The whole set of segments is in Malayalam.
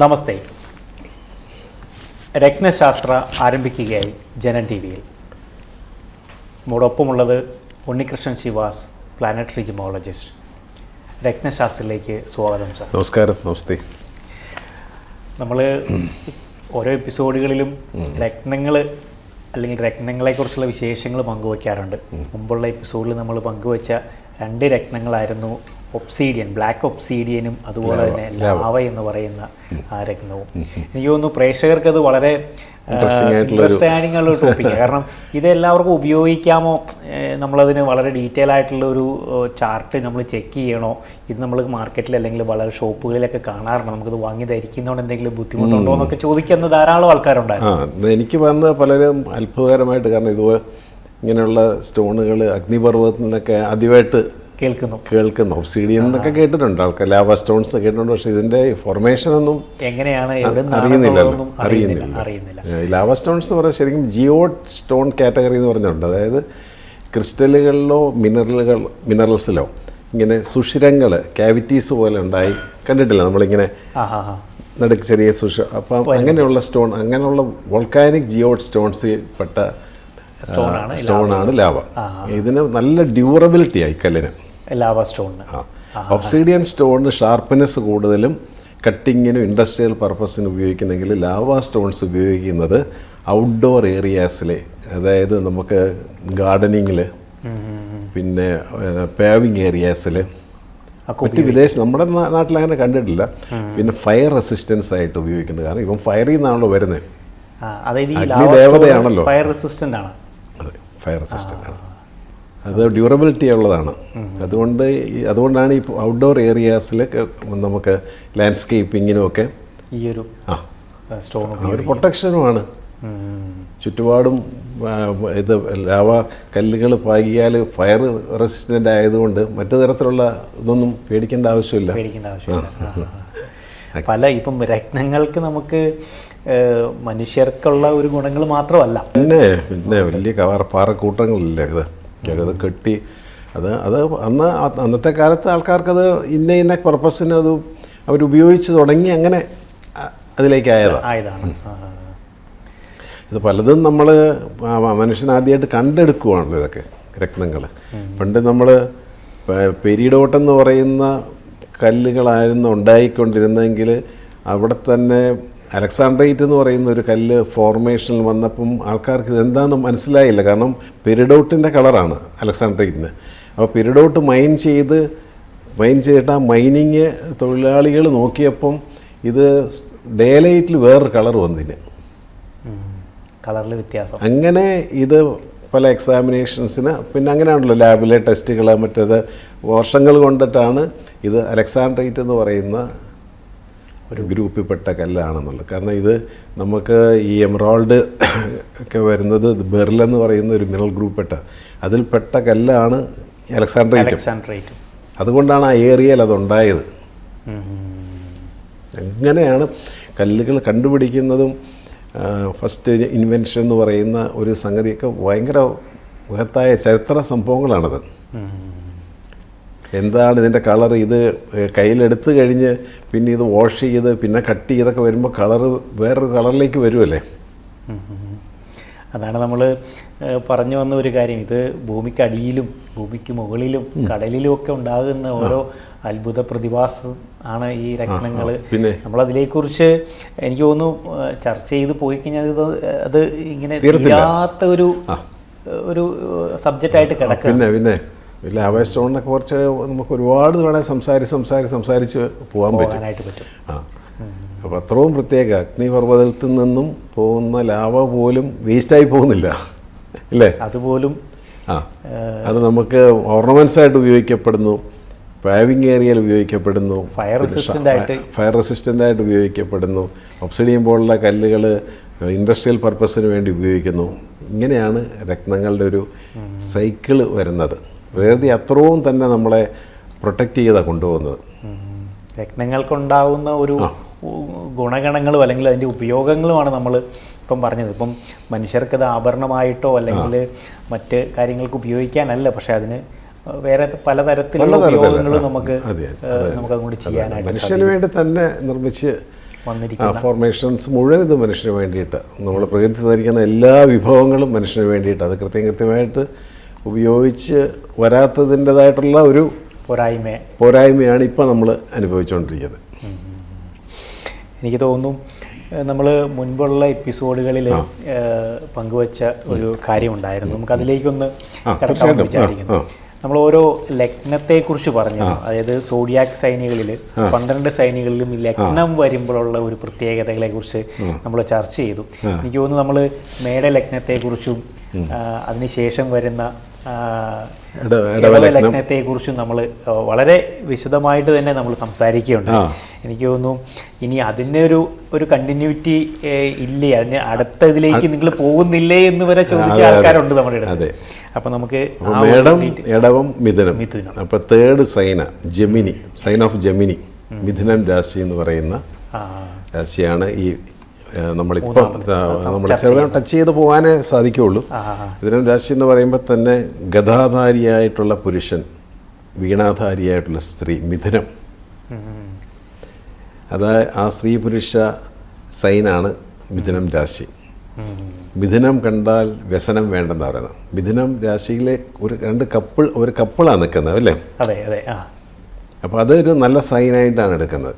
നമസ്തേ. രത്നശാസ്ത്ര ആരംഭിക്കുകയായി ജനൻ ടി വിയിൽ. നമ്മോടൊപ്പമുള്ളത് ഉണ്ണികൃഷ്ണൻ ശിവാസ്, പ്ലാനറ്ററി ജിമോളജിസ്റ്റ്. രത്നശാസ്ത്രത്തിലേക്ക് സ്വാഗതം സാർ. നമസ്കാരം. നമസ്തേ. നമ്മൾ ഓരോ എപ്പിസോഡുകളിലും രത്നങ്ങൾ അല്ലെങ്കിൽ രത്നങ്ങളെക്കുറിച്ചുള്ള വിശേഷങ്ങൾ പങ്കുവയ്ക്കാറുണ്ട്. മുമ്പുള്ള എപ്പിസോഡിൽ നമ്മൾ പങ്കുവച്ച 2 രത്നങ്ങളായിരുന്നു ഒബ്സീഡിയൻ, ബ്ലാക്ക് ഒബ്സീഡിയനും അതുപോലെ തന്നെ ലാവ എന്ന് പറയുന്ന ആ രത്നവും. എനിക്ക് തോന്നുന്നു പ്രേക്ഷകർക്ക് അത് വളരെ ഇൻട്രസ്റ്റിംഗ് ആയിട്ടുള്ള ടോപ്പിക്കാണ്. കാരണം ഇത് എല്ലാവർക്കും ഉപയോഗിക്കാമോ, നമ്മളതിന് വളരെ ഡീറ്റെയിൽ ആയിട്ടുള്ള ഒരു ചാർട്ട് നമ്മൾ ചെക്ക് ചെയ്യണോ, ഇത് നമ്മൾ മാർക്കറ്റിൽ അല്ലെങ്കിൽ വളരെ ഷോപ്പുകളിലൊക്കെ കാണാറുണ്ട്, നമുക്കിത് വാങ്ങി ധരിക്കുന്നതുകൊണ്ട് എന്തെങ്കിലും ബുദ്ധിമുട്ടുണ്ടോ എന്നൊക്കെ ചോദിക്കുന്ന ധാരാളം ആൾക്കാരുണ്ടായിരുന്നു. എനിക്ക് വന്ന് പലരും അത്ഭുതകരമായിട്ട്, കാരണം ഇതുപോലെ ഇങ്ങനെയുള്ള സ്റ്റോണുകൾ അഗ്നിപർവ്വതത്തിൽ നിന്നൊക്കെ ആദ്യമായിട്ട് കേൾക്കുന്നു. ഒബ്സീഡിയൻ എന്നൊക്കെ കേട്ടിട്ടുണ്ട് ആൾക്കാർ, ലാവ സ്റ്റോൺസ് കേട്ടിട്ടുണ്ട്. പക്ഷെ ഇതിന്റെ ഫോർമേഷൻ ഒന്നും എങ്ങനെയാണ് അറിയുന്നില്ല. ലാവ സ്റ്റോൺസ് എന്ന് പറയുന്നത് ശരിക്കും ജിയോ സ്റ്റോൺ കാറ്റഗറി എന്ന് പറഞ്ഞിട്ടുണ്ട്. അതായത് ക്രിസ്റ്റലുകളിലോ മിനറൽസിലോ ഇങ്ങനെ സുഷിരങ്ങൾ, ക്യാവിറ്റീസ് പോലെ ഉണ്ടായി കണ്ടിട്ടില്ല നമ്മളിങ്ങനെ നടുക്ക് ചെറിയ അപ്പം അങ്ങനെയുള്ള സ്റ്റോൺ, അങ്ങനെയുള്ള വോൾക്കാനിക് ജിയോ സ്റ്റോൺസിൽ പെട്ട സ്റ്റോണാണ് ലാവ. ഇതിന് നല്ല ഡ്യൂറബിലിറ്റി ആയി കല്ലിന്. Lava stone. ഒബ്സീഡിയൻ സ്റ്റോണിന് ഷാർപ്പ്നെസ് കൂടുതലും കട്ടിങ്ങിനും ഇൻഡസ്ട്രിയൽ പർപ്പസിനും ഉപയോഗിക്കുന്നെങ്കിൽ ലാവ സ്റ്റോൺസ് ഉപയോഗിക്കുന്നത് ഔട്ട്ഡോർ ഏരിയാസിൽ, അതായത് നമുക്ക് ഗാർഡനിങ്ങിൽ, പിന്നെ പേവിങ് ഏരിയാസിൽ, മറ്റ് വിദേശം നമ്മുടെ നാട്ടിൽ അങ്ങനെ കണ്ടിട്ടില്ല. പിന്നെ ഫയർ റെസിസ്റ്റൻസ് ആയിട്ട് ഉപയോഗിക്കുന്നത്. കാരണം ഇപ്പം ഫയറിൽ നിന്നാണല്ലോ വരുന്നത്, അഗ്നിദേവതയാണല്ലോ. ഫയർ റെസിസ്റ്റൻ്റ് ആണ്. അതെ, ഫയർ റെസിസ്റ്റൻ്റ് ആണ്. അത് ഡ്യൂറബിലിറ്റി ഉള്ളതാണ്. അതുകൊണ്ടാണ് ഈ ഔട്ട്ഡോർ ഏരിയാസിൽ നമുക്ക് ലാൻഡ്സ്കേപ്പിങ്ങിനുമൊക്കെ ഈ ഒരു സ്റ്റോൺ ഒരു പ്രൊട്ടക്ഷനുമാണ്. ചുറ്റുപാടും ഇത് ലാവ കല്ലുകൾ പാകിയാൽ ഫയർ റെസിസ്റ്റൻ്റ് ആയതുകൊണ്ട് മറ്റു തരത്തിലുള്ള ഇതൊന്നും പേടിക്കേണ്ട ആവശ്യമില്ല. ഇപ്പം രത്നങ്ങൾക്ക് നമുക്ക് മനുഷ്യർക്കുള്ള ഒരു ഗുണങ്ങൾ മാത്രമല്ല, പിന്നെ വലിയ പാറക്കൂട്ടങ്ങളില്ലേ അത് കെട്ടി, അത് അന്നത്തെ കാലത്ത് ആൾക്കാർക്കത് ഇന്ന പർപ്പസിന് അത് അവരുപയോഗിച്ച് തുടങ്ങി, അങ്ങനെ അതിലേക്ക് ആയതാണ്. ഇത് പലതും നമ്മൾ മനുഷ്യനാദ്യമായിട്ട് കണ്ടെടുക്കുവാണല്ലോ ഇതൊക്കെ രത്നങ്ങൾ. പണ്ട് നമ്മൾ പെരിഡോട്ട് എന്ന് പറയുന്ന കല്ലുകളായിരുന്നു ഉണ്ടായിക്കൊണ്ടിരുന്നെങ്കിൽ അവിടെ തന്നെ അലക്സാൻഡ്രൈറ്റ് എന്ന് പറയുന്ന ഒരു കല്ല് ഫോർമേഷനിൽ വന്നപ്പം ആൾക്കാർക്ക് ഇതെന്താണെന്ന് മനസ്സിലായില്ല. കാരണം പെരിഡോട്ടിൻ്റെ കളറാണ് അലക്സാൻഡ്രൈറ്റിന്. അപ്പോൾ പെരിഡോട്ട് മൈൻ ചെയ്തിട്ട് ആ മൈനിങ് തൊഴിലാളികൾ നോക്കിയപ്പം ഇത് ഡേ ലൈറ്റിൽ വേറൊരു കളർ വന്നിന്, കളറിൽ വ്യത്യാസം. അങ്ങനെ ഇത് പല എക്സാമിനേഷൻസിന് പിന്നെ അങ്ങനെയാണല്ലോ ലാബിലെ ടെസ്റ്റുകൾ, മറ്റേത് വർഷങ്ങൾ കൊണ്ടിട്ടാണ് ഇത് അലക്സാൻഡ്രൈറ്റ് എന്ന് പറയുന്ന ഒരു ഗ്രൂപ്പിൽപ്പെട്ട കല്ലാണെന്നുള്ളത്. കാരണം ഇത് നമുക്ക് ഈ എമറാൾഡ് ഒക്കെ വരുന്നത് ബെർൽ എന്ന് പറയുന്ന ഒരു മിനറൽ ഗ്രൂപ്പിൽപ്പെട്ട അതിൽപ്പെട്ട കല്ലാണ് അലക്സാൻഡ്രൈറ്റ്. അതുകൊണ്ടാണ് ആ ഏരിയയിൽ അതുണ്ടായത്. അങ്ങനെയാണ് കല്ലുകൾ കണ്ടുപിടിക്കുന്നതും ഫസ്റ്റ് ഇൻവെൻഷൻ എന്ന് പറയുന്ന ഒരു സംഗതിയൊക്കെ ഭയങ്കര മഹത്തായ ചരിത്ര സംഭവങ്ങളാണത്. എന്താണ് ഇതിൻ്റെ കളർ, ഇത് കയ്യിലെടുത്ത് കഴിഞ്ഞ് പിന്നെ ഇത് വാഷ് ചെയ്ത് പിന്നെ കട്ട് ചെയ്തൊക്കെ വരുമ്പോൾ കളറ് വേറൊരു കളറിലേക്ക് വരുമല്ലേ. അതാണ് നമ്മൾ പറഞ്ഞു വന്ന ഒരു കാര്യം. ഇത് ഭൂമിക്കടിയിലും ഭൂമിക്ക് മുകളിലും കടലിലും ഒക്കെ ഉണ്ടാകുന്ന ഓരോ അത്ഭുത പ്രതിഭാസം ആണ് ഈ രത്നങ്ങൾ. പിന്നെ നമ്മളതിനെക്കുറിച്ച് എനിക്ക് തോന്നുന്നു ചർച്ച ചെയ്ത് പോയി കഴിഞ്ഞാൽ അത് ഇങ്ങനെ തീരാത്ത ഒരു സബ്ജക്റ്റായിട്ട് കിടക്കുക. പിന്നെ ലാവ സ്റ്റോണിനൊക്കെ കുറച്ച് നമുക്ക് ഒരുപാട് വേണേൽ സംസാരിച്ച് പോകാൻ പറ്റും. അപ്പോൾ അത്രയും പ്രത്യേക അഗ്നിപർവ്വതത്തിൽ നിന്നും പോകുന്ന ലാവ പോലും വേസ്റ്റായി പോകുന്നില്ല അല്ലേ. അതുപോലും അത് നമുക്ക് ഓർണമെൻറ്റ്സ് ആയിട്ട് ഉപയോഗിക്കപ്പെടുന്നു, പാവിങ് ഏരിയയിൽ ഉപയോഗിക്കപ്പെടുന്നു, ഫയർ റെസിസ്റ്റൻ്റ് ആയിട്ട് ഉപയോഗിക്കപ്പെടുന്നു. ഒബ്സിഡിയൻ പോലുള്ള കല്ലുകൾ ഇൻഡസ്ട്രിയൽ പർപ്പസിന് വേണ്ടി ഉപയോഗിക്കുന്നു. ഇങ്ങനെയാണ് രത്നങ്ങളുടെ ഒരു സൈക്കിള് വരുന്നത്. പ്രകൃതി അത്രയും തന്നെ നമ്മളെ പ്രൊട്ടക്റ്റ് ചെയ്താണ് കൊണ്ടുപോകുന്നത്. രത്നങ്ങൾക്കുണ്ടാകുന്ന ഒരു ഗുണഗണങ്ങളും അല്ലെങ്കിൽ അതിൻ്റെ ഉപയോഗങ്ങളുമാണ് നമ്മൾ ഇപ്പം പറഞ്ഞത്. ഇപ്പം മനുഷ്യർക്കത് ആഭരണമായിട്ടോ അല്ലെങ്കിൽ മറ്റ് കാര്യങ്ങൾക്ക് ഉപയോഗിക്കാനല്ല, പക്ഷെ അതിന് വേറെ പലതരത്തിലുള്ള ഉപയോഗങ്ങൾ നമുക്ക് അതുകൊണ്ട് ചെയ്യാനായിട്ട് മനുഷ്യന് വേണ്ടി തന്നെ നിർമ്മിച്ച് വന്നിരിക്കുന്ന ഫോർമേഷൻസ് മുഴുവൻ ഇത് മനുഷ്യന് വേണ്ടിയിട്ട്, നമ്മൾ പ്രകൃതി തന്നിരിക്കുന്ന എല്ലാ വിഭവങ്ങളും മനുഷ്യന് വേണ്ടിയിട്ട് അത് കൃത്യമായിട്ട് ഉപയോഗിച്ച് വരാത്തതിൻ്റെതായിട്ടുള്ള ഒരു പോരായ്മയാണ് ഇപ്പോൾ നമ്മൾ അനുഭവിച്ചുകൊണ്ടിരിക്കുന്നത്. എനിക്ക് തോന്നുന്നു നമ്മൾ മുൻപുള്ള എപ്പിസോഡുകളിൽ പങ്കുവച്ച ഒരു കാര്യമുണ്ടായിരുന്നു, നമുക്ക് അതിലേക്കൊന്ന് കടക്കാമെന്ന് വിചാരിക്കുന്നു. നമ്മൾ ഓരോ ലഗ്നത്തെക്കുറിച്ച് പറഞ്ഞു, അതായത് സോഡിയാക് സൈനുകളിൽ 12 സൈനുകളിലും ഈ ലഗ്നം വരുമ്പോഴുള്ള ഒരു പ്രത്യേകതകളെ കുറിച്ച് നമ്മൾ ചർച്ച ചെയ്തു. എനിക്ക് തോന്നുന്നു നമ്മൾ മേട ലഗ്നത്തെക്കുറിച്ചും അതിനുശേഷം വരുന്ന ലഗ്നത്തെക്കുറിച്ചും നമ്മൾ വളരെ വിശദമായിട്ട് തന്നെ നമ്മൾ സംസാരിക്കുകയുണ്ടായി. എനിക്ക് തോന്നുന്നു ഇനി അതിൻ്റെ ഒരു കണ്ടിന്യൂറ്റി ഇല്ലേ, അതിന് അടുത്ത ഇതിലേക്ക് നിങ്ങൾ പോകുന്നില്ലേ എന്ന് വരെ ചോദിച്ച ആൾക്കാരുണ്ട് നമ്മുടെ അടുത്ത്. അപ്പൊ നമുക്ക് മേടം, ഇടവം, മിഥുനം. അപ്പൊ third sign Gemini, sign of Gemini, മിഥുനം രാശി എന്ന് പറയുന്ന രാശിയാണ് ഈ നമ്മളിപ്പോൾ നമ്മൾ ചെറുതായി ടച്ച് ചെയ്ത് പോകാനേ സാധിക്കുകയുള്ളൂ. മിഥുനം രാശി എന്ന് പറയുമ്പോൾ തന്നെ ഗദാധാരിയായിട്ടുള്ള പുരുഷൻ, വീണാധാരിയായിട്ടുള്ള സ്ത്രീ, മിഥുനം, ആ സ്ത്രീ പുരുഷ സൈനാണ് മിഥുനം രാശി. മിഥുനം കണ്ടാൽ വ്യസനം വേണ്ടെന്ന് പറയുന്നത്. മിഥുനം രാശിയിലെ ഒരു കപ്പിളാണ് നിൽക്കുന്നത് അല്ലേ? അപ്പോൾ അതൊരു നല്ല സൈനായിട്ടാണ് എടുക്കുന്നത്.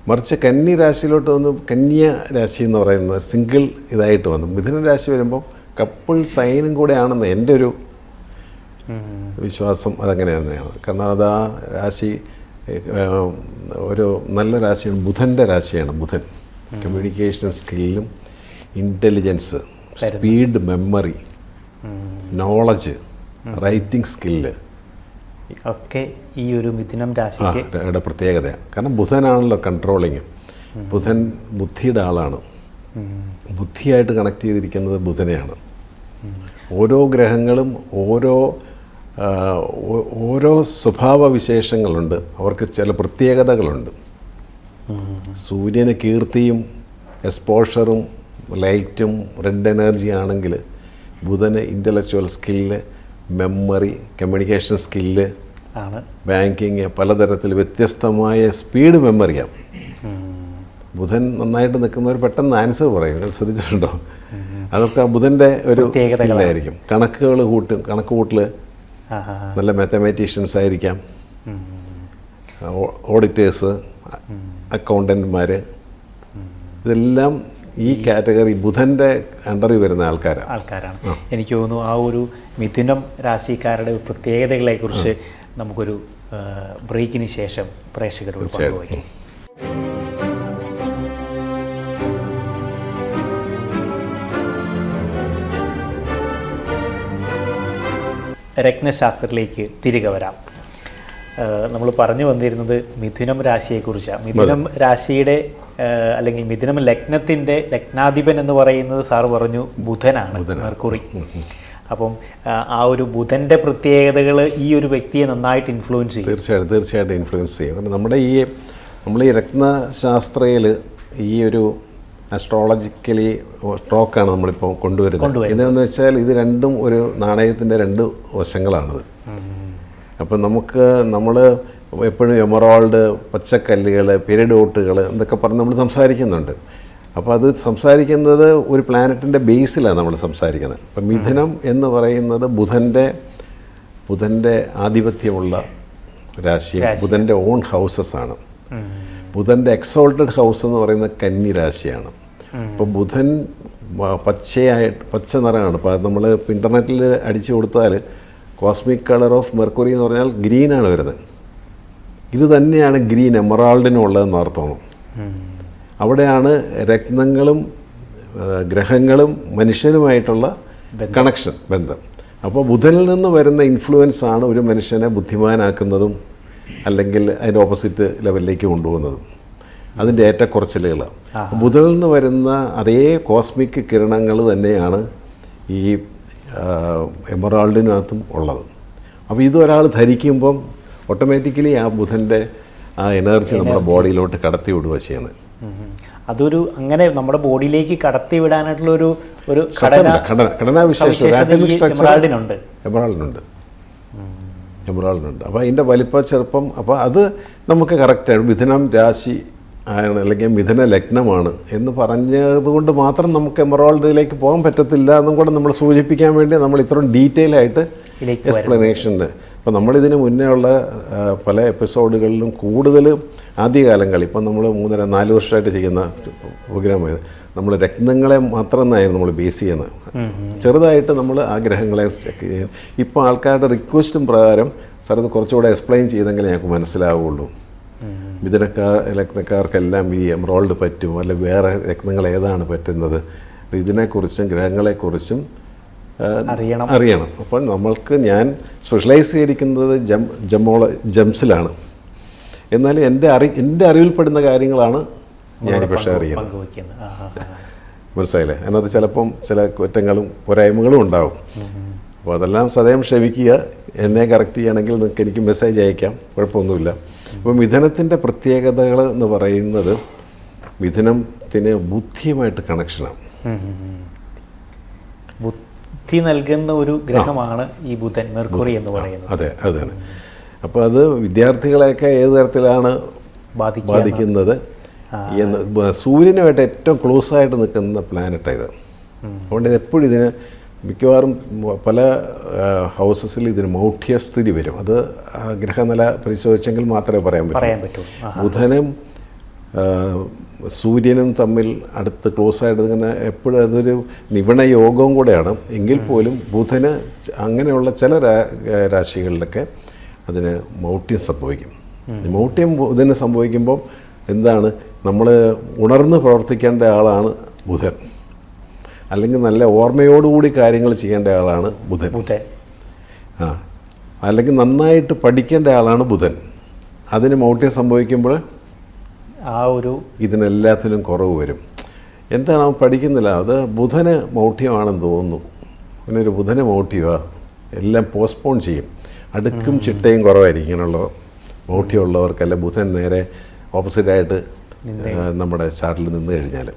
മറിച്ച് കന്നി രാശിയിലോട്ട് വന്നു, കന്യ രാശി എന്ന് പറയുന്നത് സിംഗിൾ ഇതായിട്ട് വന്നു. മിഥുന രാശി വരുമ്പോൾ കപ്പിൾ സൈനും കൂടെ ആണെന്ന് എൻ്റെ ഒരു വിശ്വാസം. അതങ്ങനെ തന്നെയാണ്. കാരണം അത് ആ രാശി ഒരു നല്ല രാശിയാണ്, ബുധൻ്റെ രാശിയാണ്. ബുധൻ കമ്മ്യൂണിക്കേഷൻ സ്കില്ലും intelligence, speed, memory, knowledge, writing skill ഒക്കെ ഈ ഒരു മിഥുനം രാശിയുടെ പ്രത്യേകതയാണ്. കാരണം ബുധനാണല്ലോ കൺട്രോളിങ്. ബുധൻ ബുദ്ധിയുടെ ആളാണ്. ബുദ്ധിയായിട്ട് കണക്ട് ചെയ്തിരിക്കുന്നത് ബുധനെയാണ്. ഓരോ ഗ്രഹങ്ങളും ഓരോ സ്വഭാവ വിശേഷങ്ങളുണ്ട്, അവർക്ക് ചില പ്രത്യേകതകളുണ്ട്. സൂര്യന് കീർത്തിയും എക്സ്പോഷറും ലൈറ്റും റെഡ് എനർജി ആണെങ്കിൽ ബുധന് intellectual skill, memory, communication skill, banking, പലതരത്തിൽ വ്യത്യസ്തമായ സ്പീഡ് മെമ്മറിയാണ്. ബുധൻ നന്നായിട്ട് നിൽക്കുന്നവർ പെട്ടെന്ന് ആൻസർ പറയും. ശ്രദ്ധിച്ചിട്ടുണ്ടോ? അതൊക്കെ ബുധൻ്റെ ഒരു സ്കില്ലായിരിക്കും. കണക്ക് കൂട്ടൽ നല്ല മാത്തമാറ്റീഷ്യൻസ് ആയിരിക്കാം, ഓഡിറ്റേഴ്സ്, അക്കൗണ്ടന്റ്മാർ, ഇതെല്ലാം ഈ കാറ്റഗറി ബുധൻ്റെ അണ്ടറിൽ വരുന്ന ആൾക്കാരാണ്. എനിക്ക് തോന്നുന്നു ആ ഒരു മിഥുനം രാശിക്കാരുടെ പ്രത്യേകതകളെക്കുറിച്ച് നമുക്കൊരു ബ്രേക്കിന് ശേഷം പ്രേക്ഷകരോട് പങ്കുവയ്ക്കും. രത്നശാസ്ത്രത്തിലേക്ക് തിരികെ വരാം. നമ്മൾ പറഞ്ഞു വന്നിരുന്നത് മിഥുനം രാശിയെക്കുറിച്ചാണ്. മിഥുനം രാശിയുടെ അല്ലെങ്കിൽ മിഥുനം ലഗ്നത്തിൻ്റെ ലഗ്നാധിപൻ എന്ന് പറയുന്നത് സാറ് പറഞ്ഞു ബുധനാണ്, മെർക്കുറി. അപ്പം ആ ഒരു ബുധൻ്റെ പ്രത്യേകതകൾ ഈ ഒരു വ്യക്തിയെ നന്നായിട്ട് ഇൻഫ്ലുവൻസ് ചെയ്യും. തീർച്ചയായിട്ടും ഇൻഫ്ലുവൻസ് ചെയ്യും. നമ്മൾ ഈ രത്നശാസ്ത്രയിൽ ഈ ഒരു അസ്ട്രോളജിക്കലി സ്ട്രോക്കാണ് നമ്മളിപ്പോൾ കൊണ്ടുവരുന്നത്. എന്താണെന്ന് വെച്ചാൽ ഇത് രണ്ടും ഒരു നാണയത്തിൻ്റെ രണ്ട് വശങ്ങളാണിത്. അപ്പം നമ്മൾ എപ്പോഴും എമറാൾഡ്, പച്ചക്കല്ലുകൾ, പെരിഡോട്ടുകൾ എന്നൊക്കെ പറഞ്ഞ് നമ്മൾ സംസാരിക്കുന്നുണ്ട്. അപ്പോൾ അത് സംസാരിക്കുന്നത് ഒരു പ്ലാനറ്റിൻ്റെ ബേസിലാണ് നമ്മൾ സംസാരിക്കുന്നത്. അപ്പം മിഥുനം എന്ന് പറയുന്നത് ബുധൻ്റെ ആധിപത്യമുള്ള രാശിയും ബുധൻ്റെ ഓൺ ഹൗസസ് ആണ്. ബുധൻ്റെ എക്സോൾട്ടഡ് ഹൗസ് എന്ന് പറയുന്ന കന്നി രാശിയാണ്. അപ്പോൾ ബുധൻ പച്ച നിറമാണ്. അപ്പോൾ നമ്മൾ ഇൻ്റർനെറ്റിൽ അടിച്ചു കൊടുത്താൽ കോസ്മിക് കളർ ഓഫ് മെർക്കുറി എന്ന് പറഞ്ഞാൽ ഗ്രീനാണ് വരുന്നത്. ഇത് തന്നെയാണ് ഗ്രീൻ എമറാൾഡിനും ഉള്ളതെന്ന് അർത്ഥമാണ്. അവിടെയാണ് രത്നങ്ങളും ഗ്രഹങ്ങളും മനുഷ്യനുമായിട്ടുള്ള ബന്ധം. അപ്പോൾ ബുധനിൽ നിന്ന് വരുന്ന ഇൻഫ്ലുവൻസ് ആണ് ഒരു മനുഷ്യനെ ബുദ്ധിമാനാക്കുന്നതും അല്ലെങ്കിൽ അതിൻ്റെ ഓപ്പോസിറ്റ് ലെവലിലേക്ക് കൊണ്ടുപോകുന്നതും അതിൻ്റെ ഏറ്റക്കുറച്ചിലുകൾ. ബുധനിൽ നിന്ന് വരുന്ന അതേ കോസ്മിക് കിരണങ്ങൾ തന്നെയാണ് ഈ എമറാൾഡിനകത്തും ഉള്ളത്. അപ്പോൾ ഇതൊരാൾ ധരിക്കുമ്പം ഓട്ടോമാറ്റിക്കലി ആ ബുധൻ്റെ ആ എനർജി നമ്മുടെ ബോഡിയിലോട്ട് കടത്തി വിടുക ചെയ്യുന്നത്. അതൊരു അങ്ങനെ നമ്മുടെ ബോഡിയിലേക്ക് കടത്തി വിടാനായിട്ടുള്ള ഒരു ഘടനാവിശേഷം എമറാൾഡിനുണ്ട്. എമറാൾഡുണ്ട്. അപ്പോൾ അതിൻ്റെ വലിപ്പ ചെറുപ്പം, അപ്പോൾ അത് നമുക്ക് കറക്റ്റാണ്. മിഥുനം രാശി ആണ് അല്ലെങ്കിൽ മിഥുന ലഗ്നമാണ് എന്ന് പറഞ്ഞതുകൊണ്ട് മാത്രം നമുക്ക് എമറാൾഡിലേക്ക് പോകാൻ പറ്റത്തില്ല എന്നും കൂടെ നമ്മൾ സൂചിപ്പിക്കാൻ വേണ്ടി നമ്മൾ ഇത്രയും ഡീറ്റെയിൽ ആയിട്ട് എക്സ്പ്ലനേഷനുണ്ട്. അപ്പോൾ നമ്മളിതിന് മുന്നേ ഉള്ള പല എപ്പിസോഡുകളിലും കൂടുതൽ ആദ്യകാലങ്ങൾ, ഇപ്പം നമ്മൾ 3-4 വർഷമായിട്ട് ചെയ്യുന്ന പ്രോഗ്രാമായത് നമ്മൾ രത്നങ്ങളെ മാത്രം എന്നായിരുന്നു നമ്മൾ ബേസ് ചെയ്യുന്നത്. ചെറുതായിട്ട് നമ്മൾ ആ ഗ്രഹങ്ങളെ ചെക്ക് ചെയ്യും. ഇപ്പോൾ ആൾക്കാരുടെ റിക്വസ്റ്റും പ്രകാരം സാർ ഇത് കുറച്ചുകൂടെ എക്സ്പ്ലെയിൻ ചെയ്തെങ്കിലേ ഞങ്ങൾക്ക് മനസ്സിലാവുള്ളൂ. ലഗ്നക്കാർക്കെല്ലാം ഈ എമറോൾഡ് പറ്റും, അല്ലെ വേറെ രത്നങ്ങൾ ഏതാണ് പറ്റുന്നത്, ഇതിനെക്കുറിച്ചും ഗ്രഹങ്ങളെക്കുറിച്ചും അറിയണം. അപ്പോൾ നമ്മൾക്ക് ഞാൻ സ്പെഷ്യലൈസ് ചെയ്തിരിക്കുന്നത് ജംസിലാണ്. എന്നാൽ എൻ്റെ അറിവിൽപ്പെടുന്ന കാര്യങ്ങളാണ് ഞാനിപ്പോൾ ഷെയർ ചെയ്യുന്നത്. മനസ്സിലായില്ലേ? അതിനകത്ത് ചിലപ്പം ചില കുറ്റങ്ങളും പോരായ്മകളും ഉണ്ടാവും. അപ്പോൾ അതെല്ലാം സദയം ക്ഷമിക്കുക. എന്നെ കറക്റ്റ് ചെയ്യണമെങ്കിൽ നിങ്ങൾക്ക് എനിക്ക് മെസ്സേജ് അയക്കാം, കുഴപ്പമൊന്നുമില്ല. അപ്പോൾ മിഥുനത്തിൻ്റെ പ്രത്യേകതകൾ എന്ന് പറയുന്നത് മിഥുനത്തിന് ബുദ്ധിയുമായിട്ട് കണക്ഷനാണ്. ബുദ്ധി നൽകുന്ന ഒരു ഗ്രഹമാണ് ഈ ബുധൻ, മെർക്കുറി എന്ന് പറയുന്നത്. അതെ, അതാണ്. അപ്പോൾ അത് വിദ്യാർത്ഥികളെയൊക്കെ ഏത് തരത്തിലാണ് ബാധിക്കുന്നത് എന്ന്, സൂര്യനുമായിട്ട് ഏറ്റവും ക്ലോസ് ആയിട്ട് നിൽക്കുന്ന പ്ലാനറ്റാണ് ഇത്. അതുകൊണ്ട് എപ്പോഴും ഇതിന് മിക്കവാറും പല ഹൗസസിൽ ഇതിന് മൗഢ്യസ്ഥിതി വരും. അത് ഗ്രഹനില പരിശോധിച്ചെങ്കിൽ മാത്രമേ പറയാൻ പറ്റൂ. ബുധനും സൂര്യനും തമ്മിൽ അടുത്ത് ക്ലോസ് ആയിട്ട് ഇങ്ങനെ എപ്പോഴും അതൊരു നിപുണ യോഗവും കൂടെയാണ്. എങ്കിൽ പോലും ബുധന് അങ്ങനെയുള്ള ചില രാശികളിലൊക്കെ അതിന് മൗഢ്യം സംഭവിക്കും. മൗഢ്യം ബുധന് സംഭവിക്കുമ്പോൾ എന്താണ്, നമ്മൾ ഉണർന്ന് പ്രവർത്തിക്കേണ്ട ആളാണ് ബുധൻ, അല്ലെങ്കിൽ നല്ല ഓർമ്മയോടുകൂടി കാര്യങ്ങൾ ചെയ്യേണ്ട ആളാണ് ബുധൻ. അല്ലെങ്കിൽ നന്നായിട്ട് പഠിക്കേണ്ട ആളാണ് ബുധൻ. അതിന് മൗഢ്യം സംഭവിക്കുമ്പോൾ ആ ഒരു ഇതിനെല്ലാത്തിലും കുറവ് വരും. എന്താണ് അവൻ പഠിക്കുന്നില്ല, അത് ബുധന് മൗഢ്യമാണെന്ന് തോന്നുന്നു. പിന്നെ ഒരു ബുധന് മൗഢ്യമാണ്, എല്ലാം പോസ്റ്റ്പോൺ ചെയ്യും. അടുക്കും ചിട്ടയും കുറവായിരിക്കും ഇങ്ങനെയുള്ള മൗഢ്യമുള്ളവർക്കല്ല. ബുധൻ നേരെ ഓപ്പോസിറ്റായിട്ട് നമ്മുടെ ചാർട്ടിൽ നിന്ന് കഴിഞ്ഞാൽ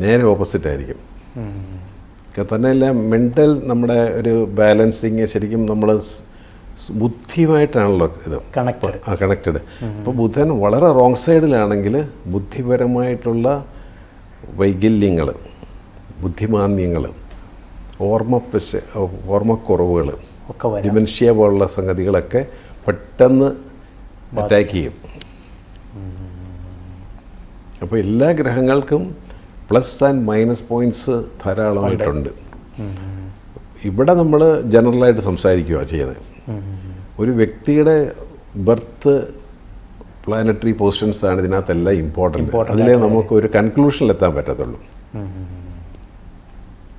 നേരെ ഓപ്പോസിറ്റായിരിക്കും. തന്നെയല്ല മെൻ്റൽ നമ്മുടെ ഒരു ബാലൻസിങ് ശരിക്കും നമ്മൾ ബുദ്ധിയുമായിട്ടാണല്ലോ ഇത് കണക്റ്റഡ്. അപ്പോൾ ബുധൻ വളരെ റോങ് സൈഡിലാണെങ്കിൽ ബുദ്ധിപരമായിട്ടുള്ള വൈകല്യങ്ങൾ, ബുദ്ധിമാന്യങ്ങൾ, ഓർമ്മക്കുറവുകൾ, ഡിമെൻഷ്യ പോലുള്ള സംഗതികളൊക്കെ പെട്ടെന്ന് അറ്റാക്ക് ചെയ്യും. അപ്പോൾ എല്ലാ ഗ്രഹങ്ങൾക്കും പ്ലസ് ആൻഡ് മൈനസ് പോയിൻറ്റ്സ് ധാരാളമായിട്ടുണ്ട്. ഇവിടെ നമ്മൾ ജനറലായിട്ട് സംസാരിക്കുകയാണ് ചെയ്യുന്നത്. ഒരു വ്യക്തിയുടെ ബർത്ത് പ്ലാനറ്ററി പൊസിഷൻസാണ് ഇതിനകത്തെല്ലാം ഇമ്പോർട്ടൻ്റ്. അതിലേ നമുക്ക് ഒരു കൺക്ലൂഷനിലെത്താൻ പറ്റത്തുള്ളൂ.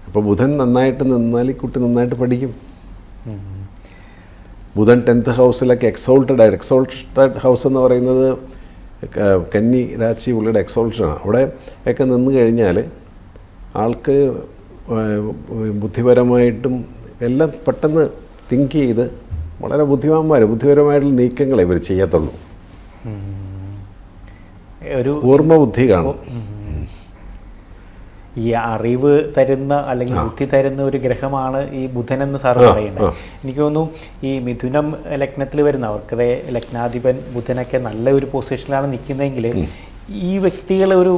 അപ്പോൾ ബുധൻ നന്നായിട്ട് നിന്നാൽ ഈ കുട്ടി നന്നായിട്ട് പഠിക്കും. ബുധൻ 10th ഹൗസിലൊക്കെ എക്സോൾട്ടഡ് ഹൗസ് എന്ന് പറയുന്നത് കന്നി രാശി പുള്ളിയുടെ എക്സോൾട്ടഡാണ്. അവിടെ ഒക്കെ നിന്ന് കഴിഞ്ഞാൽ ആൾക്ക് ബുദ്ധിപരമായിട്ടും എല്ലാം പെട്ടെന്ന് തിങ്ക് ചെയ്ത് വളരെ ബുദ്ധിപരമായിട്ടുള്ള നീക്കങ്ങളെ ഇവർ ചെയ്യത്തുള്ളൂ. ഒരു ഓർമ്മ ബുദ്ധി കാണും. ഈ അറിവ് തരുന്ന അല്ലെങ്കിൽ ബുദ്ധി തരുന്ന ഒരു ഗ്രഹമാണ് ഈ ബുധൻ എന്ന് സാറ് പറയുന്നത്. എനിക്ക് തോന്നുന്നു ഈ മിഥുനം ലഗ്നത്തിൽ വരുന്ന അവർക്ക് ലഗ്നാധിപൻ ബുധനൊക്കെ നല്ല ഒരു പൊസിഷനിലാണ് നിൽക്കുന്നതെങ്കിൽ ഈ വ്യക്തികൾ ഒരു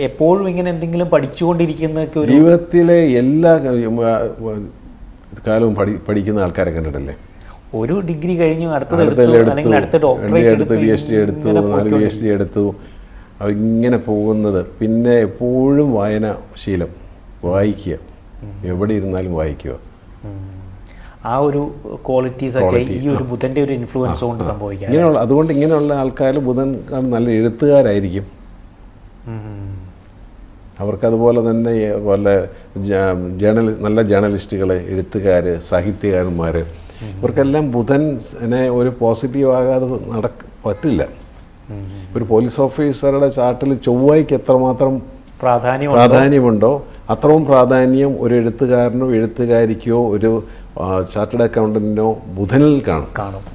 എപ്പോഴും ഇങ്ങനെ എന്തെങ്കിലും പഠിച്ചുകൊണ്ടിരിക്കുന്നതൊക്കെ ജീവിതത്തിലെ എല്ലാ കാലവും പഠിക്കുന്ന ആൾക്കാരെ കണ്ടിട്ടല്ലേ. ഒരു ഡിഗ്രി കഴിഞ്ഞു അടുത്ത ഡോക്ടറേറ്റ് PhD എടുത്തു ഇങ്ങനെ പോകുന്നത്. പിന്നെ എപ്പോഴും വായന ശീലം, വായിക്കുക, എവിടെ ഇരുന്നാലും വായിക്കുക. ആ ഒരു ക്വാളിറ്റീസ് ഒക്കെ ഈ ഒരു ബുധന്റെ ഒരു ഇൻഫ്ലുവൻസ് കൊണ്ട് സംഭവിക്കാം. അതുകൊണ്ട് ഇങ്ങനെയുള്ള ആൾക്കാർ ബുധൻ നല്ല എഴുത്തുകാരായിരിക്കും. അവർക്കതുപോലെ തന്നെ നല്ല ജേർണലിസ്റ്റുകൾ, എഴുത്തുകാർ, സാഹിത്യകാരന്മാർ, ഇവർക്കെല്ലാം ബുധനെ ഒരു പോസിറ്റീവ് ആകാതെ പറ്റില്ല. ഒരു പോലീസ് ഓഫീസറുടെ ചാർട്ടിൽ ചൊവ്വയ്ക്ക് എത്രമാത്രം പ്രാധാന്യമുണ്ടോ അത്രയും പ്രാധാന്യം ഒരു എഴുത്തുകാരനോ എഴുത്തുകാരിക്കോ ഒരു ചാർട്ടേഡ് അക്കൗണ്ടൻറ്റിനോ ബുധനിൽ കാണും.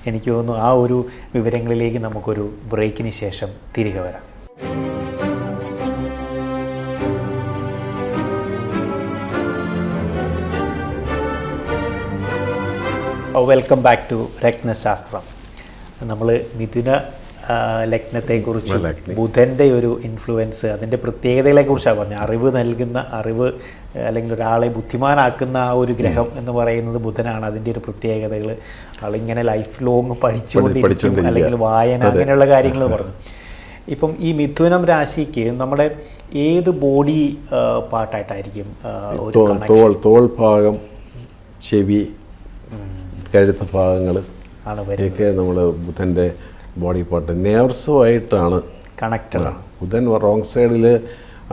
എനിക്ക് തോന്നുന്നു ആ ഒരു വിവരങ്ങളിലേക്ക് നമുക്കൊരു ബ്രേക്കിന് ശേഷം തിരികെ വരാം. വെൽക്കം ബാക്ക് ടു രത്നശാസ്ത്രം. നമ്മൾ മിഥുന ലഗ്നത്തെക്കുറിച്ചും ബുധൻ്റെ ഒരു ഇൻഫ്ലുവൻസ്, അതിൻ്റെ പ്രത്യേകതകളെക്കുറിച്ചാണ് പറഞ്ഞത്. അറിവ് നൽകുന്ന, അറിവ് അല്ലെങ്കിൽ ഒരാളെ ബുദ്ധിമാനാക്കുന്ന ആ ഒരു ഗ്രഹം എന്ന് പറയുന്നത് ബുധനാണ്. അതിൻ്റെ ഒരു പ്രത്യേകതകൾ, ആളിങ്ങനെ ലൈഫ് ലോങ് പഠിച്ചുകൊണ്ടിരിക്കും, അല്ലെങ്കിൽ വായന, അങ്ങനെയുള്ള കാര്യങ്ങൾ പറഞ്ഞു. ഇപ്പം ഈ മിഥുനം രാശിക്ക് നമ്മുടെ ഏത് ബോഡി പാർട്ടായിട്ടായിരിക്കും? തോൾ ഭാഗം, ചെവി, കഴുത്ത ഭാഗങ്ങൾ ഒക്കെ നമ്മൾ ബുധൻ്റെ ബോഡി പാർട്ട് നെർവ്സുമായിട്ടാണ് കണക്റ്റഡ്. ബുധൻ റോങ് സൈഡിൽ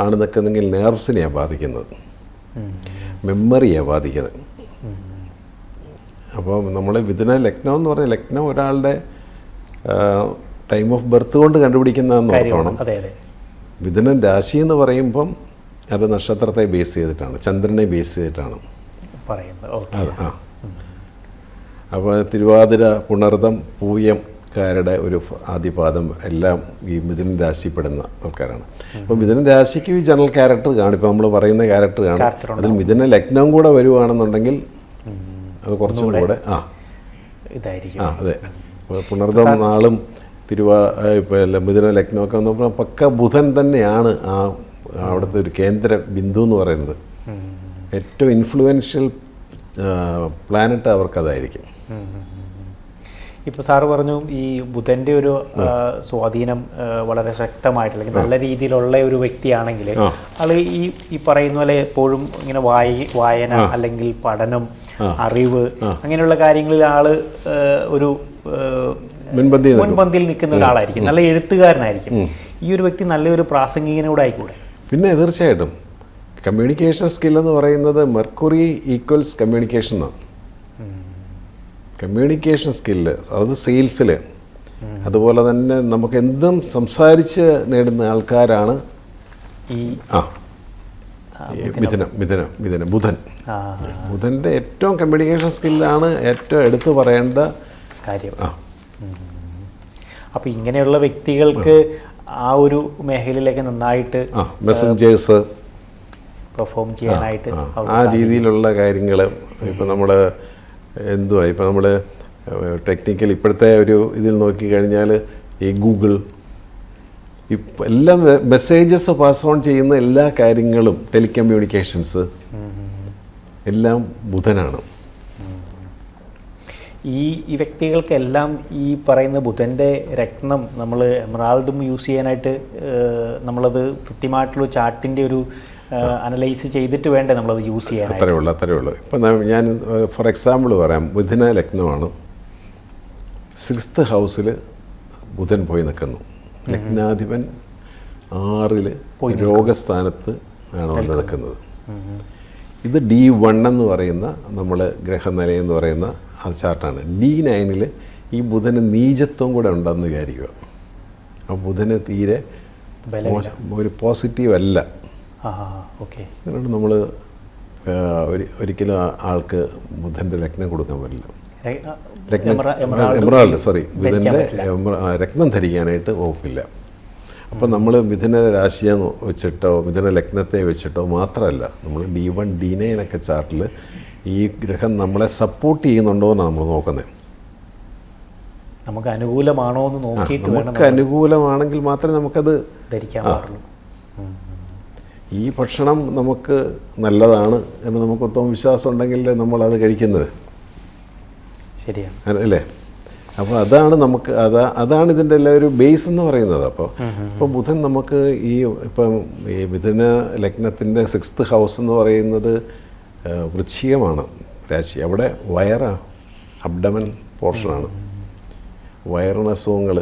ആണ് നിൽക്കുന്നെങ്കിൽ നെർവ്സിനെയാണ് ബാധിക്കുന്നത്, മെമ്മറിയാണ് ബാധിക്കുന്നത്. അപ്പോൾ നമ്മൾ മിഥുന ലഗ്നം എന്ന് പറഞ്ഞാൽ ലഗ്നം ഒരാളുടെ ടൈം ഓഫ് ബർത്ത് കൊണ്ട് കണ്ടുപിടിക്കുന്നതെന്ന് ഓർത്തോണം. മിഥുനൻ രാശി എന്ന് പറയുമ്പം അത് നക്ഷത്രത്തെ ബേസ് ചെയ്തിട്ടാണ്, ചന്ദ്രനെ ബേസ് ചെയ്തിട്ടാണ് പറയുന്നത്. അപ്പോൾ തിരുവാതിര, പുണർദം, പൂയം ക്കാരുടെ ഒരു ആദ്യപാദം എല്ലാം ഈ മിഥുനൻ രാശിപ്പെടുന്ന ആൾക്കാരാണ്. അപ്പോൾ മിഥുനൻ രാശിക്ക് ഈ ജനറൽ ക്യാരക്ടർ കാണും, ഇപ്പോൾ നമ്മൾ പറയുന്ന ക്യാരക്ടർ കാണും. അതിൽ മിഥുന ലഗ്നം കൂടെ വരുവാണെന്നുണ്ടെങ്കിൽ അത് കുറച്ചും കൂടെ ഇതായിരിക്കും. അതെ, പുണർദം നാളും ഇപ്പോൾ മിഥുന ലഗ്നമൊക്കെ വന്നപ്പോൾ പക്ക ബുധൻ തന്നെയാണ് അവിടുത്തെ ഒരു കേന്ദ്ര ബിന്ദു എന്ന് പറയുന്നത്. ഏറ്റവും ഇൻഫ്ലുവൻഷ്യൽ പ്ലാനറ്റ് അവർക്കതായിരിക്കും. ഇപ്പോൾ സാറ് പറഞ്ഞു ഈ ബുധൻ്റെ ഒരു സ്വാധീനം വളരെ ശക്തമായിട്ട്, അല്ലെങ്കിൽ നല്ല രീതിയിലുള്ള ഒരു വ്യക്തിയാണെങ്കിൽ ആള് ഈ പറയുന്ന പോലെ എപ്പോഴും ഇങ്ങനെ വായന അല്ലെങ്കിൽ പഠനം, അറിവ്, അങ്ങനെയുള്ള കാര്യങ്ങളിൽ ആള് ഒരു മുൻപന്തിയിൽ നിൽക്കുന്ന ഒരാളായിരിക്കും, നല്ല എഴുത്തുകാരനായിരിക്കും. ഈ ഒരു വ്യക്തി നല്ലൊരു പ്രാസംഗികനൂടെ ആയിക്കൂടെ? പിന്നെ തീർച്ചയായിട്ടും കമ്മ്യൂണിക്കേഷൻ സ്കിൽ എന്ന് പറയുന്നത് മെർക്കുറി ഈക്വൽസ് കമ്മ്യൂണിക്കേഷൻ ആണ്. കമ്മ്യൂണിക്കേഷൻ സ്കില്ല് അത് സെയിൽസിൽ, അതുപോലെ തന്നെ നമുക്ക് എന്തും സംസാരിച്ച് നേടുന്ന ആൾക്കാരാണ് ഈ ബുധൻ. ബുധൻ്റെ ഏറ്റവും കമ്മ്യൂണിക്കേഷൻ സ്കില്ലാണ് ഏറ്റവും എടുത്തു പറയേണ്ട കാര്യം. അപ്പോൾ ഇങ്ങനെയുള്ള വ്യക്തികൾക്ക് ആ ഒരു മേഖലയിലേക്ക് നന്നായിട്ട് മെസ്സഞ്ചേഴ്സ് പെർഫോം ചെയ്യാനായിട്ട് ആ രീതിയിലുള്ള കാര്യങ്ങൾ. ഇപ്പം നമ്മൾ എന്തുവാ, ഇപ്പം നമ്മൾ ടെക്നിക്കൽ ഇപ്പോഴത്തെ ഒരു ഇതിൽ നോക്കിക്കഴിഞ്ഞാൽ ഈ ഗൂഗിൾ എല്ലാം മെസ്സേജസ് പാസ് ഓൺ ചെയ്യുന്ന എല്ലാ കാര്യങ്ങളും, ടെലികമ്മ്യൂണിക്കേഷൻസ് എല്ലാം ബുധനാണ്. ഈ വ്യക്തികൾക്കെല്ലാം ഈ പറയുന്ന ബുധൻ്റെ രത്നം നമ്മൾ എമറാൾഡും യൂസ് ചെയ്യാനായിട്ട് നമ്മളത് കൃത്യമായിട്ടുള്ള ചാർട്ടിൻ്റെ ഒരു അനലൈസ് ചെയ്തിട്ട് വേണ്ടേ നമ്മളത് യൂസ് ചെയ്യാൻ? അത്രയേ ഉള്ളൂ. ഇപ്പം ഞാൻ ഫോർ എക്സാമ്പിൾ പറയാം. ബുധന ലഗ്നമാണ്, 6th ഹൗസിൽ ബുധൻ പോയി നിൽക്കുന്നു. ലഗ്നാധിപൻ 6ൽ രോഗസ്ഥാനത്ത് ആണ് വന്ന് നിൽക്കുന്നത്. ഇത് D1 എന്ന് പറയുന്ന നമ്മൾ ഗ്രഹനിലയെന്ന് പറയുന്ന അത് ചാർട്ടാണ്. D9 ഈ ബുധന് നീചത്വം കൂടെ ഉണ്ടെന്ന് വിചാരിക്കുക. ആ ബുധന് തീരെ ഒരു പോസിറ്റീവ് അല്ല. അതുകൊണ്ട് നമ്മൾ ഒരിക്കലും ആൾക്ക് ബുധൻ്റെ ലഗ്നം കൊടുക്കാൻ പറ്റില്ല. ബുധൻ്റെ രത്നം ധരിക്കാനായിട്ട് വകുപ്പില്ല. അപ്പം നമ്മൾ മിഥുന രാശിയെ വെച്ചിട്ടോ മിഥുന ലഗ്നത്തെ വെച്ചിട്ടോ മാത്രമല്ല, നമ്മൾ D1 D9 ഒക്കെ ചാർട്ടിൽ ഈ ഗ്രഹം നമ്മളെ സപ്പോർട്ട് ചെയ്യുന്നുണ്ടോ എന്നാണ് നമ്മൾ നോക്കുന്നത്. നമുക്ക് അനുകൂലമാണോ എന്ന് നോക്കിയിട്ട് നമുക്ക് അനുകൂലമാണെങ്കിൽ മാത്രമേ നമുക്കത് ധരിക്കാൻ പാടുള്ളൂ. ഈ ഭക്ഷണം നമുക്ക് നല്ലതാണ് എന്ന് നമുക്ക് ഒത്തം വിശ്വാസം ഉണ്ടെങ്കിൽ നമ്മളത് കഴിക്കുന്നത് ശരിയാണ് അല്ലേ? അപ്പോൾ അതാണ് നമുക്ക് അതാണ് ഇതിൻ്റെ എല്ലാ ഒരു ബേസ് എന്ന് പറയുന്നത്. അപ്പോൾ ബുധൻ നമുക്ക് ഇപ്പം ഈ മിഥുന ലഗ്നത്തിൻ്റെ 6th ഹൗസ് എന്ന് പറയുന്നത് വൃശ്ചികമാണ് രാശി. അവിടെ വയറാണ്, അബ്ഡമൻ പോർഷനാണ്, വയറിന് അസുഖങ്ങൾ.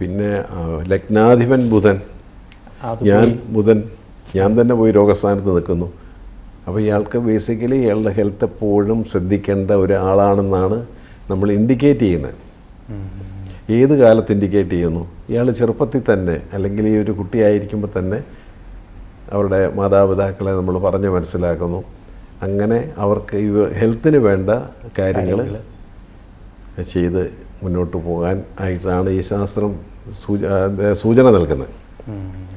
പിന്നെ ലഗ്നാധിപൻ ബുധൻ, ഞാൻ തന്നെ പോയി രോഗസ്ഥാനത്ത് നിൽക്കുന്നു. അപ്പോൾ ഇയാൾക്ക് ബേസിക്കലി ഇയാളുടെ ഹെൽത്ത് എപ്പോഴും ശ്രദ്ധിക്കേണ്ട ഒരാളാണെന്നാണ് നമ്മൾ ഇൻഡിക്കേറ്റ് ചെയ്യുന്നത്. ഏത് കാലത്ത് ഇൻഡിക്കേറ്റ് ചെയ്യുന്നു? ഇയാൾ ചെറുപ്പത്തിൽ തന്നെ, അല്ലെങ്കിൽ ഈ ഒരു കുട്ടിയായിരിക്കുമ്പോൾ തന്നെ അവരുടെ മാതാപിതാക്കളെ നമ്മൾ പറഞ്ഞ് മനസ്സിലാക്കുന്നു. അങ്ങനെ അവർക്ക് ഈ ഹെൽത്തിന് വേണ്ട കാര്യങ്ങൾ ചെയ്ത് മുന്നോട്ട് പോകാൻ ആയിട്ടാണ് ഈ ശാസ്ത്രം സൂചന നൽകുന്നത്.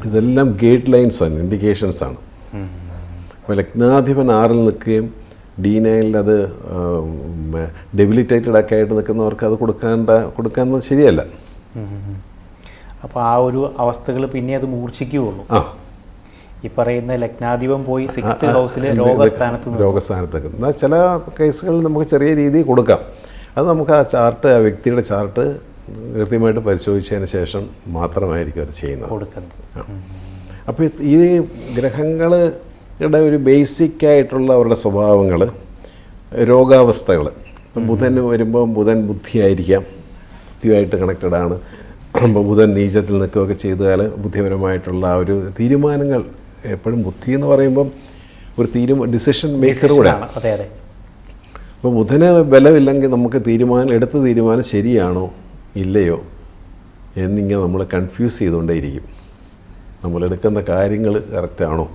ഇതെല്ലാം ഗൈഡ് ലൈൻസാണ്, ഇൻഡിക്കേഷൻസാണ്. അപ്പോൾ ലഗ്നാധിപൻ 6ൽ നിൽക്കുകയും D9 അത് ഡെബിലിറ്റേറ്റഡ് ഒക്കെ ആയിട്ട് നിൽക്കുന്നവർക്ക് അത് കൊടുക്കുന്നത് ശരിയല്ല. അപ്പോൾ ആ ഒരു അവസ്ഥകൾ പിന്നെ അത് മൂർച്ഛിക്കുകയുള്ളൂ. ആ, ഈ പറയുന്ന ലഗ്നാധിപം പോയി 6th ഹൗസിൽ രോഗസ്ഥാനത്ത് എന്നാൽ ചില കേസുകളിൽ നമുക്ക് ചെറിയ രീതിയിൽ കൊടുക്കാം. അത് നമുക്ക് ആ ചാർട്ട്, ആ വ്യക്തിയുടെ ചാർട്ട് കൃത്യമായിട്ട് പരിശോധിച്ചതിന് ശേഷം മാത്രമായിരിക്കും അത് ചെയ്യുന്നത്. അപ്പോൾ ഈ ഗ്രഹങ്ങളുടെ ഒരു ബേസിക്കായിട്ടുള്ള അവരുടെ സ്വഭാവങ്ങൾ, രോഗാവസ്ഥകൾ, ഇപ്പം ബുധൻ വരുമ്പോൾ ബുധൻ ബുദ്ധിയായിരിക്കാം, ബുദ്ധിയുമായിട്ട് കണക്റ്റഡാണ്. അപ്പോൾ ബുധൻ നീചത്തിൽ നിൽക്കുകയൊക്കെ ചെയ്താൽ ബുദ്ധിപരമായിട്ടുള്ള ആ ഒരു തീരുമാനങ്ങൾ, എപ്പോഴും ബുദ്ധി എന്ന് പറയുമ്പം ഒരു ഡിസിഷൻ മേക്കർ കൂടെ. അപ്പോൾ ബുധന് ബലമില്ലെങ്കിൽ നമുക്ക് എടുത്ത തീരുമാനം ശരിയാണോ ഇല്ലയോ എന്നിങ്ങനെ നമ്മൾ കൺഫ്യൂസ് ചെയ്തുകൊണ്ടേയിരിക്കും. നമ്മളെടുക്കുന്ന കാര്യങ്ങൾ കറക്റ്റാണോ,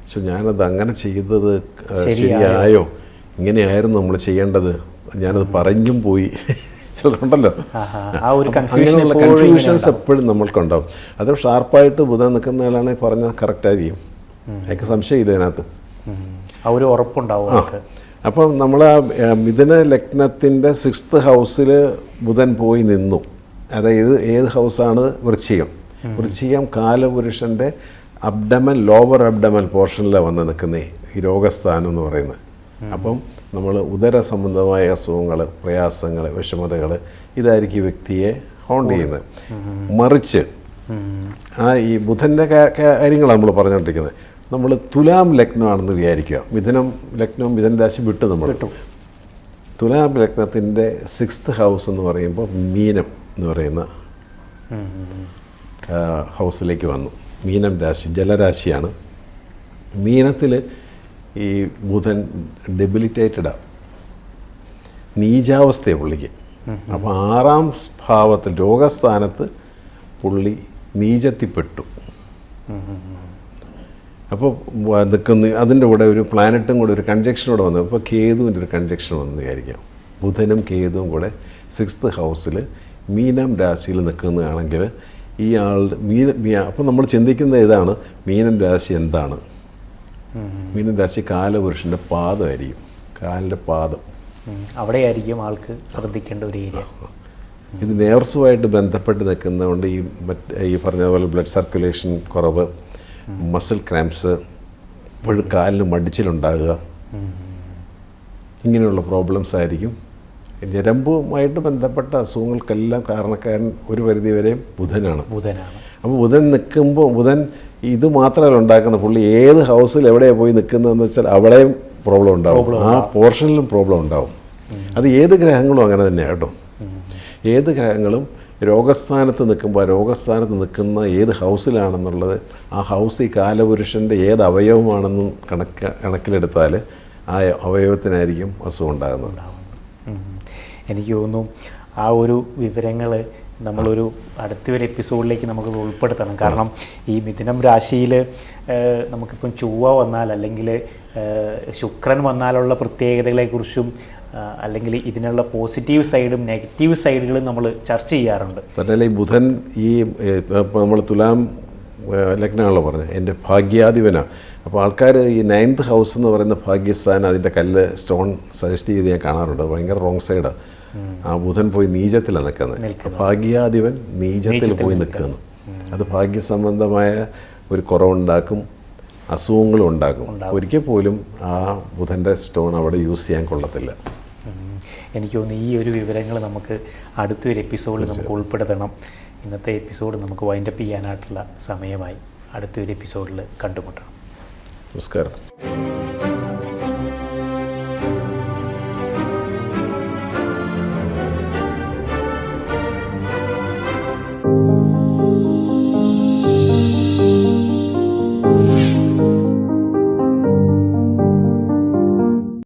പക്ഷെ ഞാനത് അങ്ങനെ ചെയ്തത് ശരിയായോ, ഇങ്ങനെയായിരുന്നു നമ്മൾ ചെയ്യേണ്ടത്, ഞാനത് പറഞ്ഞും പോയി ചിലരുണ്ടല്ലോ. അങ്ങനെയുള്ള കൺഫ്യൂഷൻസ് എപ്പോഴും നമ്മൾക്കുണ്ടാവും. അത് ഷാർപ്പായിട്ട് ബുധൻ നിൽക്കുന്ന ആളാണെങ്കിൽ പറഞ്ഞാൽ കറക്റ്റായിരിക്കും, എനിക്ക് സംശയമില്ല അതിനകത്ത്, ആ ഒരു ഉറപ്പുണ്ടാവും. അപ്പം നമ്മൾ മിഥുന ലഗ്നത്തിൻ്റെ 6th ഹൗസിൽ ബുധൻ പോയി നിന്നു. അതായത് ഏത് ഹൗസാണ്? വൃശ്ചികം. വൃശ്ചികം കാലപുരുഷൻ്റെ അബ്ഡമൻ, ലോവർ അബ്ഡമൻ പോർഷനിലാണ് വന്ന് നിൽക്കുന്നേ ഈ രോഗസ്ഥാനം എന്ന് പറയുന്നത്. അപ്പം നമ്മൾ ഉദര സംബന്ധമായ അസുഖങ്ങൾ, പ്രയാസങ്ങൾ, വിഷമതകൾ, ഇതായിരിക്കും ഈ വ്യക്തിയെ ഹോണ്ട് ചെയ്യുന്നത്. മറിച്ച് ഈ ബുധൻ്റെ കാര്യങ്ങളാണ് നമ്മൾ പറഞ്ഞുകൊണ്ടിരിക്കുന്നത്. നമ്മൾ തുലാം ലഗ്നമാണെന്ന് വിചാരിക്കുക. മിഥുനം ലഗ്നവും മിഥുന രാശി വിട്ട് നമ്മൾ തുലാം ലഗ്നത്തിൻ്റെ 6th ഹൗസ് എന്ന് പറയുമ്പോൾ മീനം എന്ന് പറയുന്ന ഹൗസിലേക്ക് വന്നു. മീനം രാശി ജലരാശിയാണ്. മീനത്തിൽ ഈ ബുധൻ ഡെബിലിറ്റേറ്റഡാണ്, നീചാവസ്ഥയാണ് പുള്ളിക്ക്. അപ്പോൾ 6ാം ഭാവത്തിൽ രോഗസ്ഥാനത്ത് പുള്ളി നീചത്തിൽപ്പെട്ടു. അപ്പോൾ നിൽക്കുന്ന അതിൻ്റെ കൂടെ ഒരു പ്ലാനറ്റും കൂടെ ഒരു കൺജക്ഷൻ കൂടെ വന്നു. അപ്പോൾ കേതുവിൻ്റെ ഒരു കൺജക്ഷൻ വന്നു വിചാരിക്കാം. ബുധനും കേതുവും കൂടെ 6th ഹൗസിൽ മീനം രാശിയിൽ നിൽക്കുന്നതാണെങ്കിൽ ഈ ആളുടെ അപ്പോൾ നമ്മൾ ചിന്തിക്കുന്നത് ഇതാണ്, മീനം രാശി എന്താണ്? മീനം രാശി കാലപുരുഷൻ്റെ പാദമായിരിക്കും, കാലിൻ്റെ പാദം അവിടെയായിരിക്കും ആൾക്ക് ശ്രദ്ധിക്കേണ്ട ഒരു ഏരിയ. ഇത് നേർസുമായിട്ട് ബന്ധപ്പെട്ട് നിൽക്കുന്നതുകൊണ്ട് ഈ പറഞ്ഞതുപോലെ ബ്ലഡ് സർക്കുലേഷൻ കുറവ്, മസിൽ ക്രാംസ്, ഇപ്പോഴും കാലിന് മടിച്ചിലുണ്ടാകുക, ഇങ്ങനെയുള്ള പ്രോബ്ലംസ് ആയിരിക്കും. ഞരമ്പുമായിട്ട് ബന്ധപ്പെട്ട അസുഖങ്ങൾക്കെല്ലാം കാരണക്കാരൻ ഒരു പരിധിവരെയും ബുധനാണ്. അപ്പോൾ ബുധൻ നിൽക്കുമ്പോൾ ബുധൻ ഇത് മാത്രമല്ല ഉണ്ടാക്കുന്ന, പുള്ളി ഏത് ഹൗസിൽ എവിടെയാണ് പോയി നിൽക്കുന്നതെന്ന് വെച്ചാൽ അവിടെയും പ്രോബ്ലം ഉണ്ടാവും, ആ പോർഷനിലും പ്രോബ്ലം ഉണ്ടാവും. അത് ഏത് ഗ്രഹങ്ങളും അങ്ങനെ തന്നെയാണ് കേട്ടോ. ഏത് ഗ്രഹങ്ങളും രോഗസ്ഥാനത്ത് നിൽക്കുമ്പോൾ രോഗസ്ഥാനത്ത് നിൽക്കുന്ന ഏത് ഹൗസിലാണെന്നുള്ളത്, ആ ഹൗസ് ഈ കാലപുരുഷൻ്റെ ഏത് അവയവമാണെന്നും കണക്കിലെടുത്താൽ ആ അവയവത്തിനായിരിക്കും അസുഖം ഉണ്ടാകുന്നത്. എനിക്ക് തോന്നുന്നു ആ ഒരു വിവരങ്ങൾ നമ്മളൊരു അടുത്തൊരു എപ്പിസോഡിലേക്ക് നമുക്ക് ഉൾപ്പെടുത്തണം. കാരണം ഈ മിഥുനം രാശിയിൽ നമുക്കിപ്പം ചൊവ്വ വന്നാൽ അല്ലെങ്കിൽ ശുക്രൻ വന്നാലുള്ള പ്രത്യേകതകളെക്കുറിച്ചും അല്ലെങ്കിൽ ഇതിനുള്ള പോസിറ്റീവ് സൈഡും നെഗറ്റീവ് സൈഡുകളും നമ്മൾ ചർച്ച ചെയ്യാറുണ്ട്. അതല്ല, ഈ ബുധൻ ഈ നമ്മൾ തുലാം ലഗ്നമാണല്ലോ പറഞ്ഞത്, എൻ്റെ ഭാഗ്യാധിപനാണ്. അപ്പോൾ ആൾക്കാർ ഈ 9th ഹൗസ് എന്ന് പറയുന്ന ഭാഗ്യസ്ഥാനം, അതിൻ്റെ കല്ല് സ്റ്റോൺ സജസ്റ്റ് ചെയ്ത് ഞാൻ കാണാറുണ്ട്. ഭയങ്കര റോങ് സൈഡാണ്. ആ ബുധൻ പോയി നീചത്തിലാണ് നിൽക്കുന്നത്. ഭാഗ്യാധിപൻ നീചത്തിൽ പോയി നിൽക്കുന്നു. അത് ഭാഗ്യസംബന്ധമായ ഒരു കുറവുണ്ടാക്കും, അസുഖങ്ങളും ഉണ്ടാക്കും. ഒരിക്കൽ പോലും ആ ബുധൻ്റെ സ്റ്റോൺ അവിടെ യൂസ് ചെയ്യാൻ കൊള്ളത്തില്ല. എനിക്ക് തോന്നുന്നു ഈ ഒരു വിവരങ്ങൾ നമുക്ക് അടുത്തൊരു എപ്പിസോഡിൽ നമുക്ക് ഉൾപ്പെടുത്തണം. ഇന്നത്തെ എപ്പിസോഡ് നമുക്ക് വൈൻഡപ്പ് ചെയ്യാനായിട്ടുള്ള സമയമായി. അടുത്തൊരു എപ്പിസോഡിൽ കണ്ടുമുട്ടണം. നമസ്കാരം.